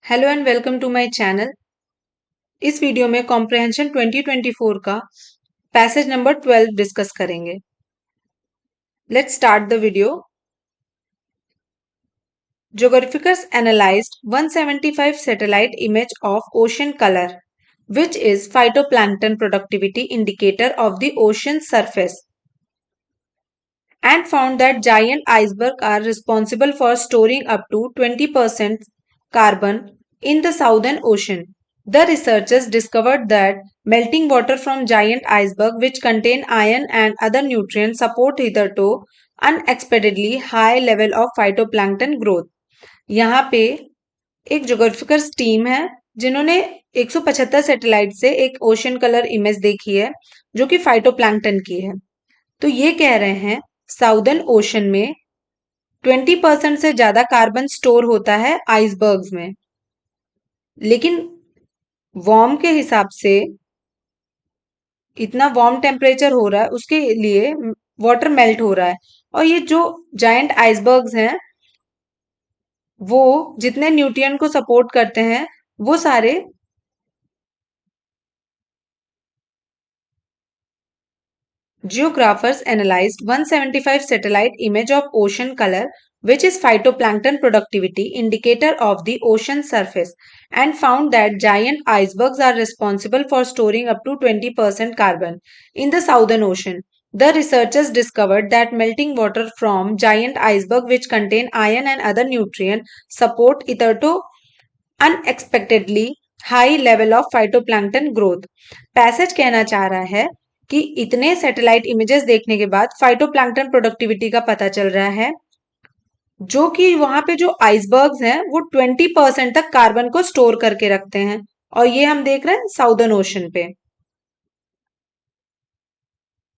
Hello and welcome to my channel. इस video में comprehension 2024 का पैसेज नंबर 12 डिस्कस करेंगे। Let's start the video. Geographers analyzed 175 satellite image of ocean color, which is phytoplankton productivity indicator of the ocean surface, and found that giant icebergs are responsible for storing up to 20% carbon in the southern ocean. The researchers discovered that melting water from giant icebergs, which contain iron and other nutrients, support hitherto unexpectedly high level of phytoplankton growth. यहाँ पे एक जोग्राफिकर्स team है जिन्होंने 175 satellite से एक ocean colour image देखी है जो कि फाइटोप्लैंक्टन की है। तो ये कह रहे हैं साउदर्न ओशन में 20% से ज्यादा कार्बन स्टोर होता है आइसबर्ग्स में, लेकिन वार्म के हिसाब से इतना वार्म टेम्परेचर हो रहा है उसके लिए वाटर मेल्ट हो रहा है, और ये जो जायंट आइसबर्ग्स हैं वो जितने न्यूट्रिएंट को सपोर्ट करते हैं वो सारे geographers analyzed 175 satellite image of ocean color, which is phytoplankton productivity indicator of the ocean surface, and found that giant icebergs are responsible for storing up to 20% carbon in the southern ocean. The researchers discovered that melting water from giant icebergs, which contain iron and other nutrients, support hitherto unexpectedly high level of phytoplankton growth. Passage कहना चाह रहा है कि इतने satellite images देखने के बाद phytoplankton productivity का पता चल रहा है, जो कि वहां पे जो आइसबर्ग्स हैं वो 20% तक कार्बन को स्टोर करके रखते हैं, और ये हम देख रहे हैं साउदर्न ओशन पे।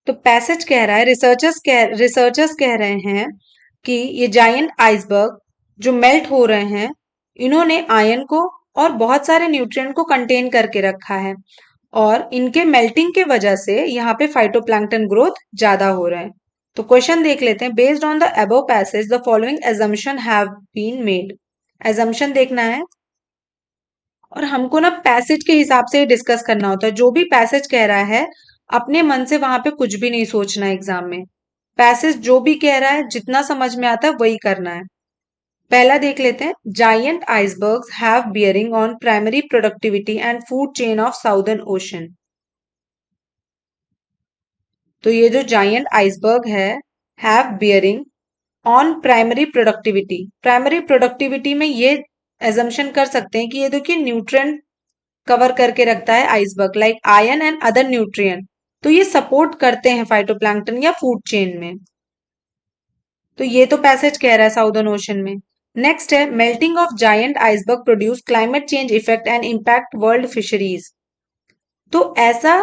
तो पैसेज कह रहा है रिसर्चर्स कह रहे हैं कि ये जायंट आइसबर्ग जो मेल्ट हो रहे हैं इन्होंने आयरन को और बहुत सारे न्यूट्रिएंट को कंटेन करके रखा है, और इनके मेल्टिंग के वजह से यहाँ पे फाइटोप्लैंक्टन ग्रोथ ज्यादा हो रहा है। तो क्वेश्चन देख लेते हैं। Based on the above passage the following assumption have been made. Assumption देखना है और हमको ना पैसेज के हिसाब से ही डिस्कस करना होता है। जो भी पैसेज कह रहा है अपने मन से वहां पे कुछ भी नहीं सोचना एग्जाम में। पैसेज जो भी कह रहा है जितना समझ में आता है वही करना है। पहला देख लेते हैं। Giant icebergs have bearing on primary productivity and food chain of southern ocean. तो ये जो जायंट आइसबर्ग है have bearing on primary productivity. Primary productivity में ये एजम्पशन कर सकते हैं कि ये देखिए न्यूट्रिएंट कवर करके रखता है iceberg, like iron and other nutrient, तो ये सपोर्ट करते हैं फाइटोप्लैंक्टन या फूड चेन में। तो ये तो पैसेज कह रहा है साउदर्न ओशन में। नेक्स्ट है melting of giant iceberg produce climate change effect and impact world fisheries. तो ऐसा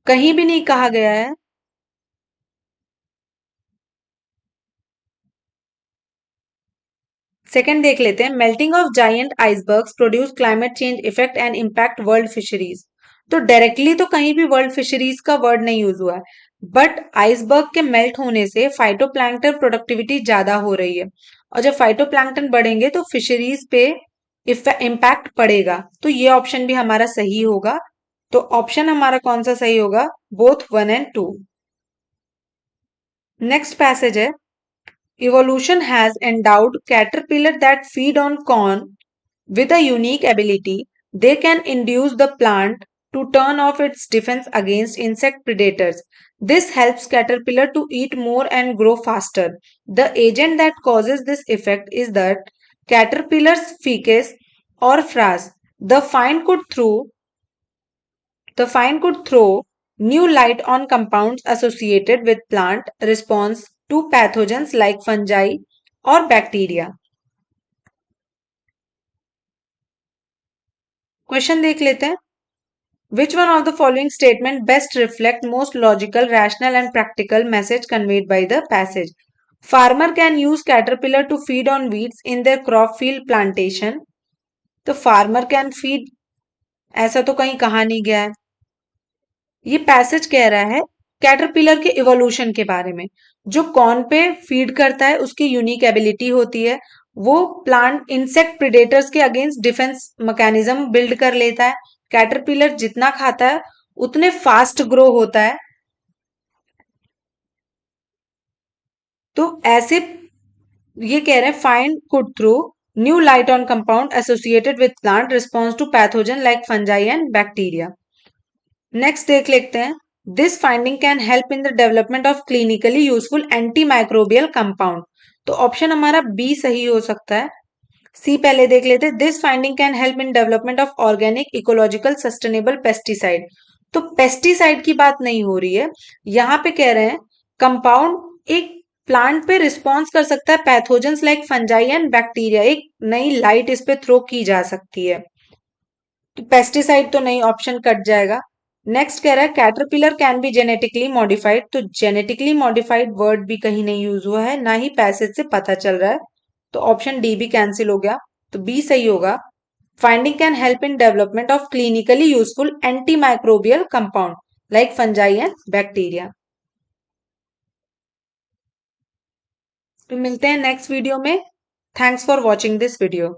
कहीं भी नहीं कहा गया है। सेकंड देख लेते हैं। Melting of giant icebergs produce climate change effect and impact world fisheries. तो डायरेक्टली तो कहीं भी वर्ल्ड फिशरीज का वर्ड नहीं यूज हुआ है, बट आइसबर्ग के मेल्ट होने से फाइटोप्लैंक्टन प्रोडक्टिविटी ज्यादा हो रही है, और जब फाइटोप्लैंक्टन बढ़ेंगे तो फिशरीज पे इम्पैक्ट पड़ेगा। तो ये ऑप्शन भी हमारा सही होगा। तो ऑप्शन हमारा कौन सा सही होगा? Both 1 and 2। नेक्स्ट पैसेज है। Evolution has endowed caterpillar that feed on corn with a unique ability. They can induce the plant to turn off its defense against insect predators. This helps caterpillar to eat more and grow faster. The agent that causes this effect is that caterpillar's feces or frass. The find could throw new light on compounds associated with plant response to pathogens like fungi or bacteria. Question देख लेते हैं। Which one of the following statement best reflect most logical, rational and practical message conveyed by the passage? Farmer can use caterpillar to feed on weeds in their crop field plantation. तो farmer can feed ऐसा तो कहीं कहा नहीं गया है। ये passage कह रहा है कैटरपिलर के इवोल्यूशन के बारे में। जो कॉर्न पे फीड करता है उसकी यूनिक एबिलिटी होती है, वो प्लांट इंसेक्ट प्रिडेटर्स के अगेंस्ट डिफेंस मैकेनिज्म बिल्ड कर लेता है। कैटरपिलर जितना खाता है उतने फास्ट ग्रो होता है। तो ऐसे ये कह रहे हैं find could through new light on compound associated with plant response to pathogen like fungi and bacteria. Next देख लेते हैं। This finding can help in the development of clinically useful antimicrobial compound. तो option हमारा B सही हो सकता है। C पहले देख लेते हैं। This finding can help in development of organic ecological sustainable pesticide. तो पेस्टिसाइड की बात नहीं हो रही है, यहाँ पे कह रहे हैं कंपाउंड एक प्लांट पे रिस्पॉन्स कर सकता है pathogens like fungi and bacteria. एक नई लाइट इस पे थ्रो की जा सकती है। तो पेस्टिसाइड तो नहीं, ऑप्शन कट जाएगा। नेक्स्ट कह रहा है caterpillar can be genetically modified. तो जेनेटिकली मॉडिफाइड वर्ड भी कहीं नहीं यूज हुआ है, ना ही पैसेज से पता चल रहा है। तो ऑप्शन डी भी कैंसिल हो गया, तो बी सही होगा। Finding can help in development of clinically useful antimicrobial compound like fungi and bacteria. तो मिलते हैं नेक्स्ट वीडियो में। Thanks for watching this video.